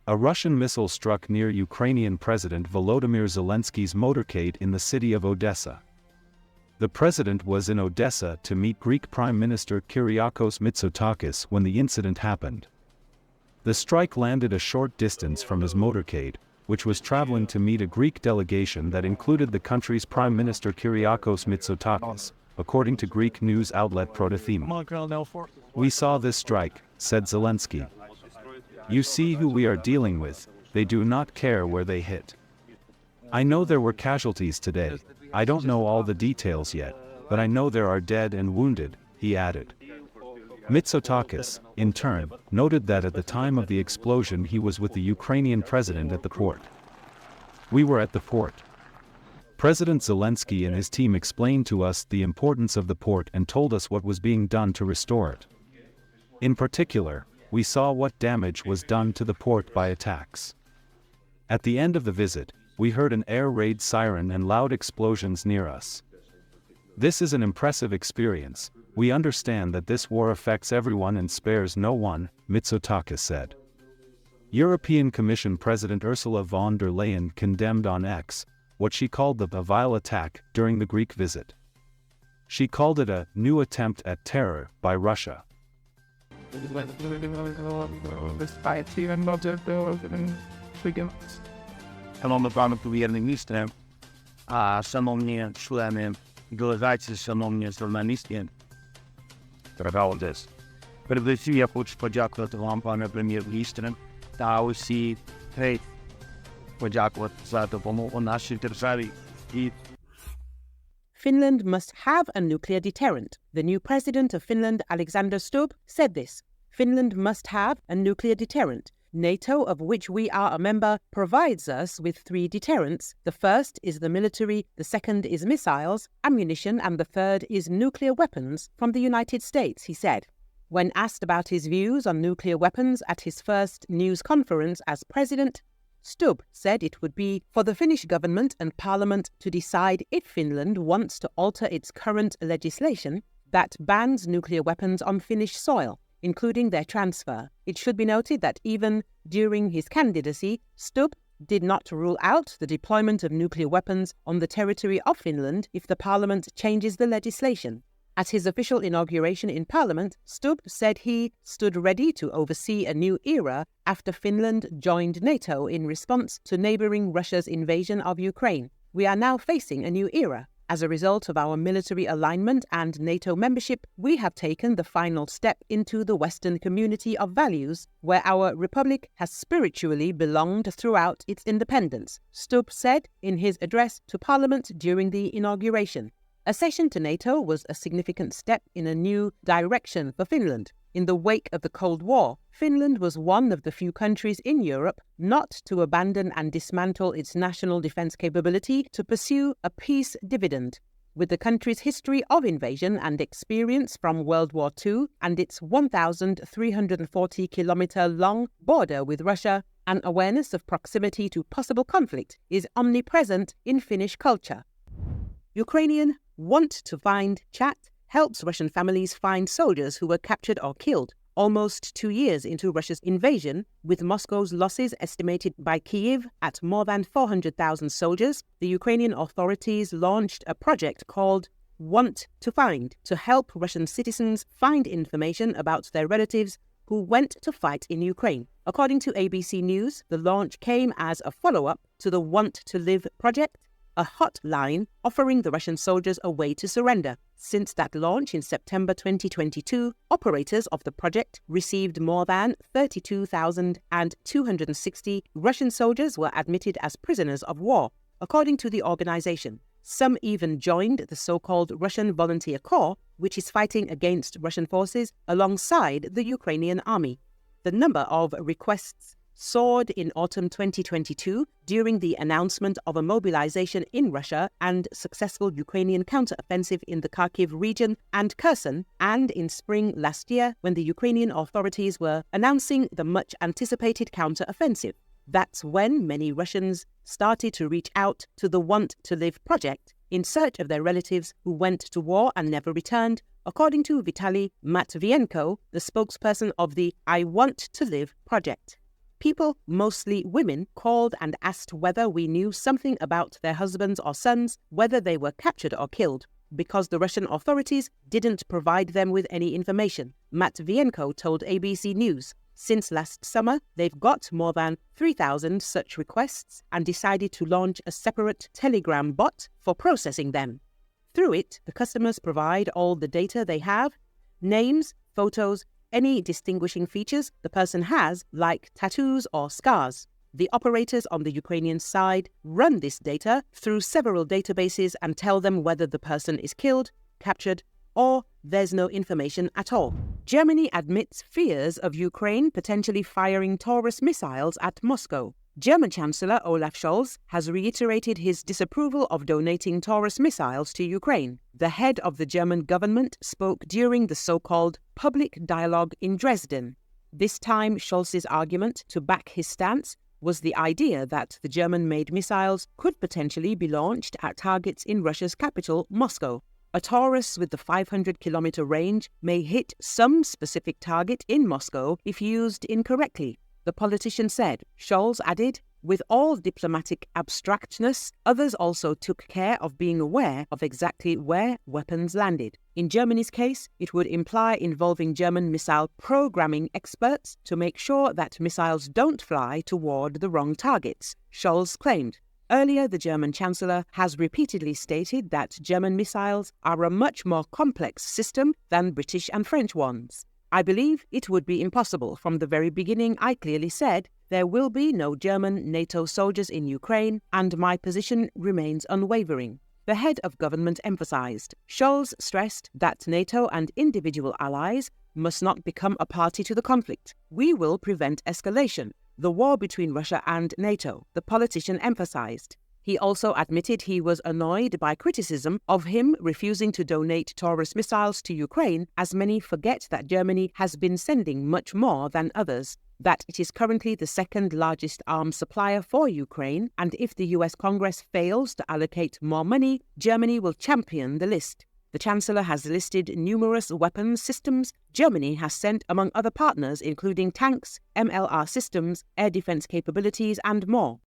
A Russian missile struck near Ukrainian President Volodymyr Zelensky's motorcade in the city of Odessa. The president was in Odessa to meet Greek Prime Minister Kyriakos Mitsotakis when the incident happened. The strike landed a short distance from his motorcade, which was traveling to meet a Greek delegation that included the country's Prime Minister Kyriakos Mitsotakis, according to Greek news outlet Protothema. "We saw this strike," said Zelensky. "You see who we are dealing with, they do not care where they hit. I know there were casualties today, I don't know all the details yet, but I know there are dead and wounded," he added. Mitsotakis, in turn, noted that at the time of the explosion he was with the Ukrainian president at the port. "We were at the port. President Zelensky and his team explained to us the importance of the port and told us what was being done to restore it. In particular, we saw what damage was done to the port by attacks. At the end of the visit, we heard an air raid siren and loud explosions near us. This is an impressive experience. We understand that this war affects everyone and spares no one," Mitsotakis said. European Commission President Ursula von der Leyen condemned on X what she called the vile attack during the Greek visit. She called it a new attempt at terror by Russia. Шановний пане прем'єр-міністре, шановні члени делегації, шановні журналісти, передусім я хочу подякувати вам, пане прем'єр-міністре, та усі подякувати за допомогу нашій державі. Finland must have a nuclear deterrent. The new president of Finland, Alexander Stubb, said this. Finland must have a nuclear deterrent. NATO, of which we are a member, provides us with 3 deterrents. The first is the military, the second is missiles, ammunition, and the third is nuclear weapons from the United States, he said. When asked about his views on nuclear weapons at his first news conference as president, Stubb said it would be for the Finnish government and parliament to decide if Finland wants to alter its current legislation that bans nuclear weapons on Finnish soil, including their transfer. It should be noted that even during his candidacy, Stubb did not rule out the deployment of nuclear weapons on the territory of Finland if the parliament changes the legislation. At his official inauguration in Parliament, Stubb said he stood ready to oversee a new era after Finland joined NATO in response to neighbouring Russia's invasion of Ukraine. "We are now facing a new era. As a result of our military alignment and NATO membership, we have taken the final step into the Western community of values, where our republic has spiritually belonged throughout its independence," Stubb said in his address to Parliament during the inauguration. Accession to NATO was a significant step in a new direction for Finland. In the wake of the Cold War, Finland was one of the few countries in Europe not to abandon and dismantle its national defence capability to pursue a peace dividend. With the country's history of invasion and experience from World War II and its 1,340-kilometre-long border with Russia, an awareness of proximity to possible conflict is omnipresent in Finnish culture. Ukrainian Want to Find chat helps Russian families find soldiers who were captured or killed. Almost 2 years into Russia's invasion, with Moscow's losses estimated by Kyiv at more than 400,000 soldiers, the Ukrainian authorities launched a project called Want to Find to help Russian citizens find information about their relatives who went to fight in Ukraine. According to ABC News, the launch came as a follow-up to the Want to Live project, a hotline offering the Russian soldiers a way to surrender. Since that launch in September 2022, operators of the project received more than 32,260 Russian soldiers were admitted as prisoners of war, according to the organization. Some even joined the so-called Russian Volunteer Corps, which is fighting against Russian forces alongside the Ukrainian army. The number of requests soared in autumn 2022 during the announcement of a mobilization in Russia and successful Ukrainian counter-offensive in the Kharkiv region and Kherson, and in spring last year when the Ukrainian authorities were announcing the much-anticipated counter-offensive. That's when many Russians started to reach out to the Want to Live project in search of their relatives who went to war and never returned, according to Vitaly Matvienko, the spokesperson of the I Want to Live project. People, mostly women, called and asked whether we knew something about their husbands or sons, whether they were captured or killed, because the Russian authorities didn't provide them with any information, Matvienko told ABC News. Since last summer, they've got more than 3,000 such requests and decided to launch a separate Telegram bot for processing them. Through it, the customers provide all the data they have, names, photos, any distinguishing features the person has, like tattoos or scars. The operators on the Ukrainian side run this data through several databases and tell them whether the person is killed, captured, or there's no information at all. Germany admits fears of Ukraine potentially firing Taurus missiles at Moscow. German Chancellor Olaf Scholz has reiterated his disapproval of donating Taurus missiles to Ukraine. The head of the German government spoke during the so-called public dialogue in Dresden. This time, Scholz's argument to back his stance was the idea that the German-made missiles could potentially be launched at targets in Russia's capital, Moscow. A Taurus with the 500-kilometer range may hit some specific target in Moscow if used incorrectly, the politician said. Scholz added, with all diplomatic abstractness, others also took care of being aware of exactly where weapons landed. In Germany's case, it would imply involving German missile programming experts to make sure that missiles don't fly toward the wrong targets, Scholz claimed. Earlier, the German Chancellor has repeatedly stated that German missiles are a much more complex system than British and French ones. I believe it would be impossible. From the very beginning, I clearly said there will be no German NATO soldiers in Ukraine, and my position remains unwavering, the head of government emphasized. Scholz stressed that NATO and individual allies must not become a party to the conflict. We will prevent escalation, the war between Russia and NATO, the politician emphasized. He also admitted he was annoyed by criticism of him refusing to donate Taurus missiles to Ukraine, as many forget that Germany has been sending much more than others, that it is currently the second largest arms supplier for Ukraine, and if the US Congress fails to allocate more money, Germany will champion the list. The Chancellor has listed numerous weapons systems Germany has sent among other partners, including tanks, MLR systems, air defense capabilities, and more.